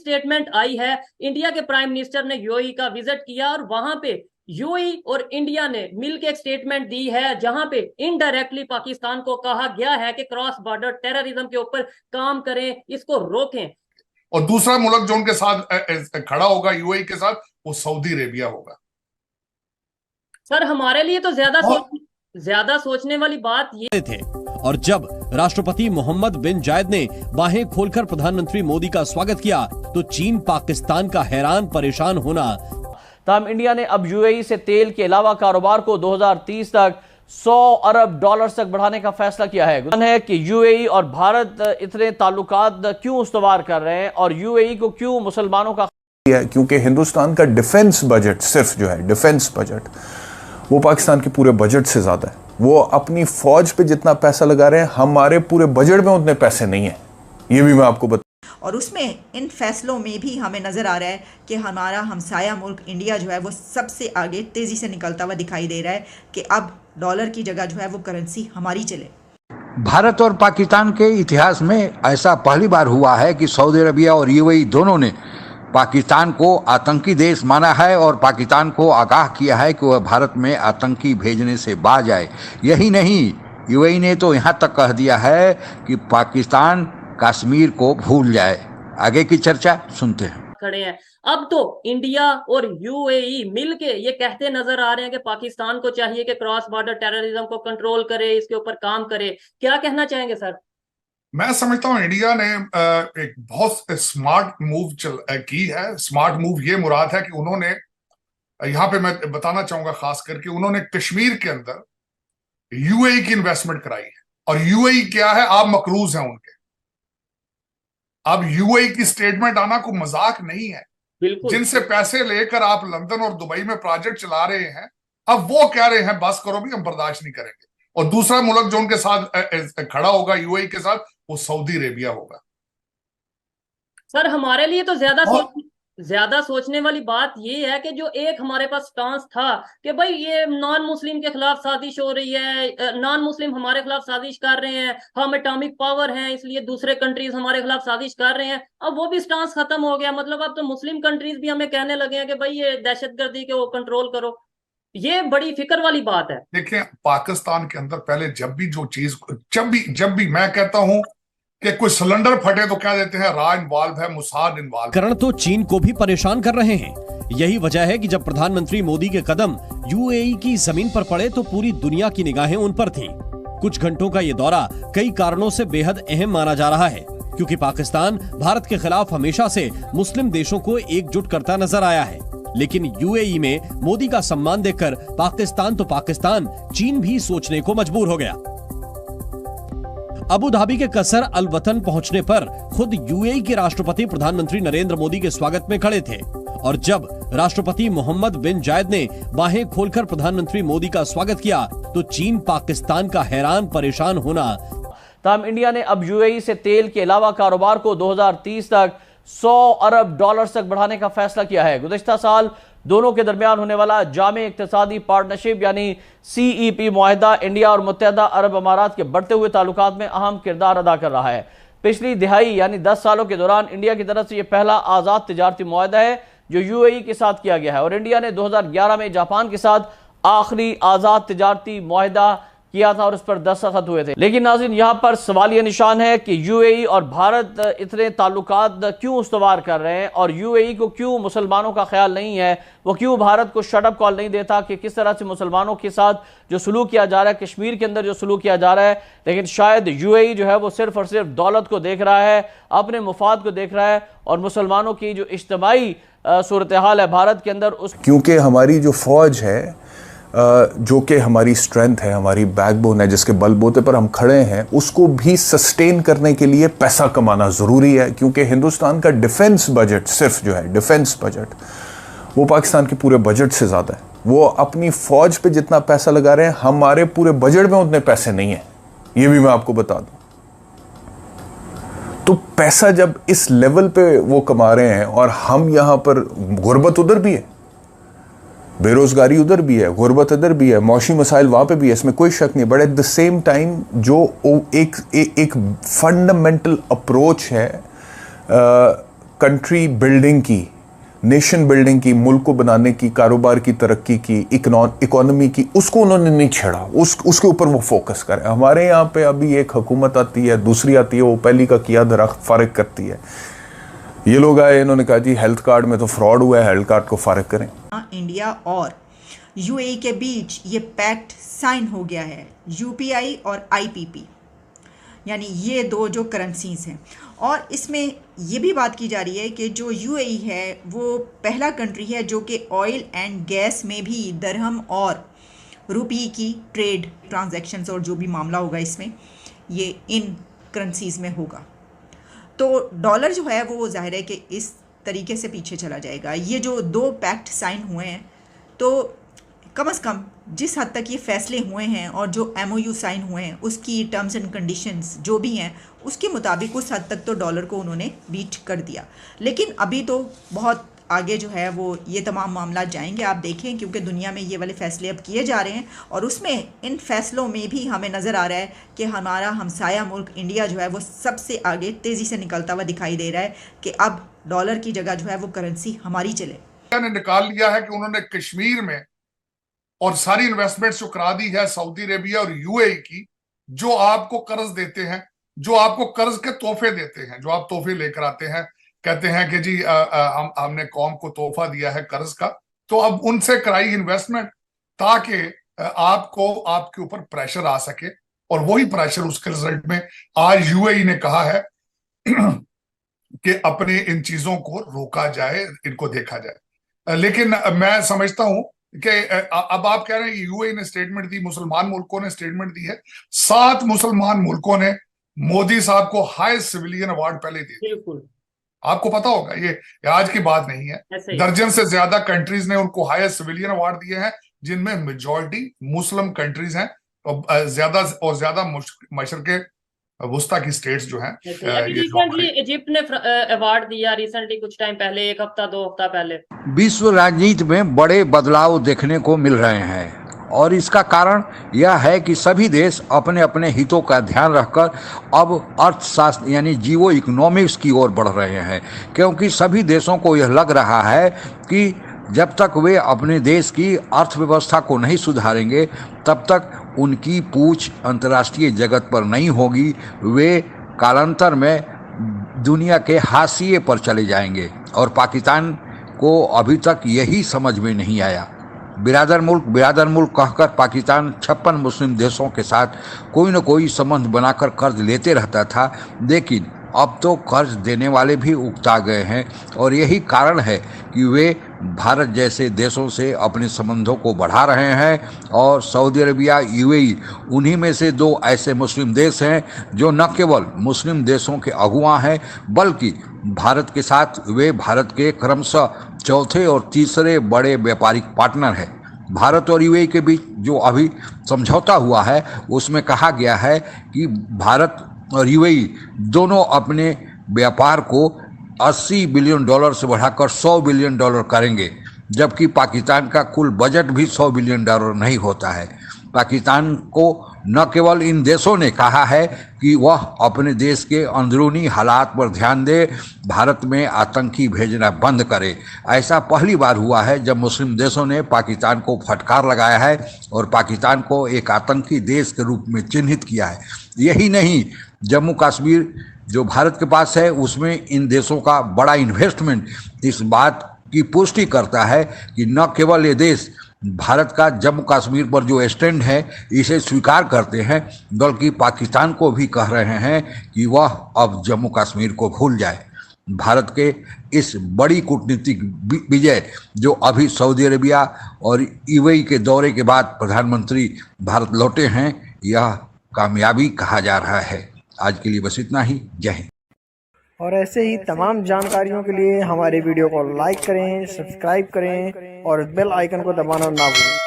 Statement आई है। India के prime minister ने यूएई का विजिट किया और वहां पे यूएई और इंडिया ने मिलकर एक स्टेटमेंट दी है जहां पे इनडायरेक्टली पाकिस्तान को कहा गया है कि क्रॉस बॉर्डर टेररिज्म के ऊपर काम करें, इसको रोकें। और दूसरा मुल्क जो उनके साथ खड़ा होगा यूएई के साथ, वो सऊदी अरेबिया होगा। सर हमारे लिए तो ज्यादा सोचने वाली बात ये थे। और जब राष्ट्रपति मोहम्मद बिन जायद ने बाहें खोलकर प्रधानमंत्री मोदी का स्वागत किया तो चीन पाकिस्तान का हैरान परेशान होना। तमाम इंडिया ने अब यूएई से तेल के अलावा कारोबार को 2030 तक 100 अरब डॉलर तक बढ़ाने का फैसला किया है कि यूएई और भारत इतने ताल्लुकात क्यों उस्तवार कर रहे हैं और यूएई को क्यों मुसलमानों का, क्योंकि हिंदुस्तान का डिफेंस बजट सिर्फ जो है डिफेंस बजट वो पाकिस्तान के पूरे बजट से ज्यादा है। वो अपनी फौज पे जितना पैसा लगा रहे हैं हमारे पूरे बजट में उतने पैसे नहीं है, ये भी मैं आपको बता। और उसमें इन फैसलों में भी हमें नज़र आ रहा है कि हमारा हमसाया मुल्क इंडिया जो है वो सबसे आगे तेज़ी से निकलता हुआ दिखाई दे रहा है कि अब डॉलर की जगह जो है वो करेंसी हमारी चले। भारत और पाकिस्तान के इतिहास में ऐसा पहली बार हुआ है कि सऊदी अरबिया और यूएई दोनों ने पाकिस्तान को आतंकी देश माना है और पाकिस्तान को आगाह किया है कि वह भारत में आतंकी भेजने से बाज आए। यही नहीं, यूएई ने तो यहाँ तक कह दिया है कि पाकिस्तान कश्मीर को भूल जाए। आगे की चर्चा सुनते हैं। खड़े हैं अब तो इंडिया और यूएई मिलके ये कहते नजर आ रहे हैं कि पाकिस्तान को चाहिए कि क्रॉस बॉर्डर टेररिज्म को कंट्रोल करे, इसके ऊपर काम करे। क्या कहना चाहेंगे सर? मैं समझता हूं इंडिया ने एक बहुत स्मार्ट मूव की है। स्मार्ट मूव ये मुराद है कि उन्होंने यहां पे मैं बताना चाहूंगा खास करके उन्होंने कश्मीर के अंदर यूएई की इन्वेस्टमेंट कराई है। और यूएई क्या है, आप मकरूज हैं उनके। अब यूएई की स्टेटमेंट आना कोई मजाक नहीं है। जिनसे पैसे लेकर आप लंदन और दुबई में प्रोजेक्ट चला रहे हैं, अब वो कह रहे हैं बस करो भी, हम बर्दाश्त नहीं करेंगे। और दूसरा मुल्क जो उनके साथ खड़ा होगा यूएई के साथ, वो सऊदी अरेबिया होगा। सर हमारे लिए तो ज्यादा सोचने वाली बात ये है कि जो एक हमारे पास स्टांस था कि भाई ये नॉन मुस्लिम के खिलाफ साजिश हो रही है, नॉन मुस्लिम हमारे खिलाफ साजिश कर रहे हैं, हम एटॉमिक पावर हैं इसलिए दूसरे कंट्रीज हमारे खिलाफ साजिश कर रहे हैं, अब वो भी स्टांस खत्म हो गया। मतलब अब तो मुस्लिम कंट्रीज भी हमें कहने लगे हैं कि भाई ये दहशतगर्दी के वो कंट्रोल करो। ये बड़ी फिक्र वाली बात है। देखिए पाकिस्तान के अंदर पहले जब भी मैं कहता हूं कि कोई सिलेंडर फटे तो क्या देते हैं रा इन्वॉल्व है, मुसाद इन्वॉल्व। करण तो चीन को भी परेशान कर रहे हैं। यही वजह है कि जब प्रधानमंत्री मोदी के कदम यूएई की जमीन पर पड़े तो पूरी दुनिया की निगाहें उन पर थी। कुछ घंटों का ये दौरा कई कारणों से बेहद अहम माना जा रहा है, क्योंकि पाकिस्तान भारत के खिलाफ हमेशा से मुस्लिम देशों को एकजुट करता नजर आया है। लेकिन यूएई में मोदी का सम्मान देखकर पाकिस्तान तो पाकिस्तान, चीन भी सोचने को मजबूर हो गया। अबू धाबी के कसर अल वतन पहुंचने पर खुद यूएई के राष्ट्रपति प्रधानमंत्री नरेंद्र मोदी के स्वागत में खड़े थे। और जब राष्ट्रपति मोहम्मद बिन जायद ने बाहें खोलकर प्रधानमंत्री मोदी का स्वागत किया तो चीन पाकिस्तान का हैरान परेशान होना। तमाम इंडिया ने अब यूएई से तेल के अलावा कारोबार को 2030 तक 100 अरब डॉलर तक बढ़ाने का फैसला किया है। गुज़िश्ता साल दोनों के दरमियान होने वाला जामे इक्तिसादी पार्टनरशिप यानी CEP मुआहिदा इंडिया और मुत्तहदा अरब अमारात के बढ़ते हुए ताल्लुकात में अहम किरदार अदा कर रहा है। पिछली दिहाई यानी 10 सालों के दौरान इंडिया की तरफ से यह पहला आज़ाद तिजारती मुआहिदा है जो यूएई के साथ किया गया है। और इंडिया ने 2011 में जापान के साथ आखिरी आज़ाद तिजारती मुआहिदा किया था और उस पर दस्तखत हुए थे। लेकिन नाज़रीन यहाँ पर सवालिया निशान है कि यूएई और भारत इतने ताल्लुकात क्यों उस्तवार कर रहे हैं और यूएई को क्यों मुसलमानों का ख्याल नहीं है, वो क्यों भारत को शट अप कॉल नहीं देता कि किस तरह से मुसलमानों के साथ जो सलूक किया जा रहा है, कश्मीर के अंदर जो सलूक किया जा रहा है। लेकिन शायद यूएई जो है वो सिर्फ और सिर्फ दौलत को देख रहा है, अपने मुफाद को देख रहा है और मुसलमानों की जो इज्तिमाई सूरत हाल है भारत के अंदर उस, क्योंकि हमारी जो फौज है जो कि हमारी स्ट्रेंथ है, हमारी बैकबोन है, जिसके बलबूते पर हम खड़े हैं, उसको भी सस्टेन करने के लिए पैसा कमाना ज़रूरी है। क्योंकि हिंदुस्तान का डिफेंस बजट सिर्फ जो है डिफेंस बजट वो पाकिस्तान के पूरे बजट से ज़्यादा है। वो अपनी फौज पे जितना पैसा लगा रहे हैं हमारे पूरे बजट में उतने पैसे नहीं है, ये भी मैं आपको बता दूं। तो पैसा जब इस लेवल पे वो कमा रहे हैं और हम यहाँ पर, गुर्बत उधर भी है, बेरोजगारी उधर भी है, गुर्बत इधर भी है, मौशी मसाइल वहाँ पे भी है, इसमें कोई शक नहीं। But at the same time जो एक फंडामेंटल अप्रोच है कंट्री बिल्डिंग की, नेशन बिल्डिंग की, मुल्क को बनाने की, कारोबार की तरक्की की, इकोनॉमी की, उसको उन्होंने नहीं छेड़ा, उसके ऊपर वो फोकस करे। हमारे यहाँ पे अभी एक हुकूमत आती है, दूसरी आती है, वो पहली का किया दरख्त फारिग करती है। ये लोग आए, इन्होंने कहा जी हेल्थ कार्ड में तो फ्रॉड हुआ है, हेल्थ कार्ड को फारिग करें। इंडिया और यूएई के बीच ये पैक्ट साइन हो गया है, यूपीआई और आईपीपी, यानी ये दो जो करेंसीज हैं। और इसमें ये भी बात की जा रही है कि जो यूएई है वो पहला कंट्री है जो कि ऑयल एंड गैस में भी दरहम और रुपये की ट्रेड ट्रांजैक्शंस और जो भी मामला होगा इसमें ये इन करेंसीज में होगा। तो डॉलर जो है वो जाहिर है कि इस तरीके से पीछे चला जाएगा। ये जो दो पैक्ट साइन हुए हैं तो कम से कम जिस हद तक ये फैसले हुए हैं और जो एमओयू साइन हुए हैं उसकी टर्म्स एंड कंडीशंस जो भी हैं उसके मुताबिक उस हद तक तो डॉलर को उन्होंने बीट कर दिया। लेकिन अभी तो बहुत आगे जो है वो ये तमाम मामला जाएंगे, आप देखें, क्योंकि दुनिया में ये वाले फैसले अब किए जा रहे हैं और उसमें इन फैसलों में भी हमें नज़र आ रहा है कि हमारा हमसाया मुल्क इंडिया जो है वो सबसे आगे तेज़ी से निकलता हुआ दिखाई दे रहा है कि अब डॉलर की जगह जो है वो करेंसी हमारी चले। ने निकाल लिया है कि उन्होंने कश्मीर में और सारी इन्वेस्टमेंट्स जो करा दी है सऊदी अरेबिया और यूएई की, जो आपको कर्ज देते हैं, जो आपको कर्ज के तोहफे देते हैं, जो आप तोहफे लेकर आते हैं, कहते हैं कि जी हमने कौम को तोहफा दिया है कर्ज का, तो अब उनसे कराई इन्वेस्टमेंट ताकि आपको आपके ऊपर प्रेशर आ सके। और वही प्रेशर उसके रिजल्ट में आज यूएई ने कहा है कि अपने इन चीजों को रोका जाए, इनको देखा जाए। लेकिन मैं समझता हूं कि अब आप कह रहे हैं यूएई ने स्टेटमेंट दी, मुसलमान मुल्कों ने स्टेटमेंट दी है, 7 मुसलमान मुल्कों ने मोदी साहब को हाईएस्ट सिविलियन अवार्ड पहले दे दिया। बिल्कुल, आपको पता होगा, ये आज की बात नहीं है, दर्जन से ज्यादा कंट्रीज ने उनको हाईएस्ट सिविलियन अवार्ड दिए हैं, जिनमें मेजॉरिटी मुस्लिम कंट्रीज हैं और ज्यादा मशरके वुस्ता की स्टेट्स जो हैं। रिसेंटली इजिप्ट ने अवार्ड दिया, रिसेंटली कुछ टाइम पहले, 1 हफ्ता 2 हफ्ता पहले। विश्व राजनीति में बड़े बदलाव देखने को मिल रहे हैं और इसका कारण यह है कि सभी देश अपने अपने हितों का ध्यान रखकर अब अर्थशास्त्र यानी जियो इकोनॉमिक्स की ओर बढ़ रहे हैं, क्योंकि सभी देशों को यह लग रहा है कि जब तक वे अपने देश की अर्थव्यवस्था को नहीं सुधारेंगे तब तक उनकी पूछ अंतर्राष्ट्रीय जगत पर नहीं होगी, वे कालांतर में दुनिया के हाशिए पर चले जाएंगे। और पाकिस्तान को अभी तक यही समझ में नहीं आया। बिरादर मुल्क कहकर पाकिस्तान 56 मुस्लिम देशों के साथ कोई न कोई संबंध बनाकर कर्ज लेते रहता था, लेकिन अब तो कर्ज देने वाले भी उकता गए हैं और यही कारण है कि वे भारत जैसे देशों से अपने संबंधों को बढ़ा रहे हैं। और सऊदी अरबिया, यूएई उन्हीं में से 2 ऐसे मुस्लिम देश हैं जो न केवल मुस्लिम देशों के अगुआ हैं बल्कि भारत के साथ वे भारत के क्रमशः चौथे और तीसरे बड़े व्यापारिक पार्टनर हैं। भारत और यूएई के बीच जो अभी समझौता हुआ है उसमें कहा गया है कि भारत और यूएई दोनों अपने व्यापार को $80 बिलियन से बढ़ाकर $100 बिलियन करेंगे, जबकि पाकिस्तान का कुल बजट भी $100 बिलियन नहीं होता है। पाकिस्तान को न केवल इन देशों ने कहा है कि वह अपने देश के अंदरूनी हालात पर ध्यान दे, भारत में आतंकी भेजना बंद करे। ऐसा पहली बार हुआ है जब मुस्लिम देशों ने पाकिस्तान को फटकार लगाया है और पाकिस्तान को एक आतंकी देश के रूप में चिन्हित किया है। यही नहीं, जम्मू कश्मीर जो भारत के पास है उसमें इन देशों का बड़ा इन्वेस्टमेंट इस बात की पुष्टि करता है कि न केवल ये देश भारत का जम्मू कश्मीर पर जो स्टैंड है इसे स्वीकार करते हैं बल्कि पाकिस्तान को भी कह रहे हैं कि वह अब जम्मू कश्मीर को भूल जाए। भारत के इस बड़ी कूटनीतिक विजय जो अभी सऊदी अरेबिया और यूएई के दौरे के बाद प्रधानमंत्री भारत लौटे हैं, यह कामयाबी कहा जा रहा है। आज के लिए बस इतना ही। जय हिंद। और ऐसे ही तमाम जानकारियों के लिए हमारे वीडियो को लाइक करें, सब्सक्राइब करें और बेल आइकन को दबाना ना भूलें।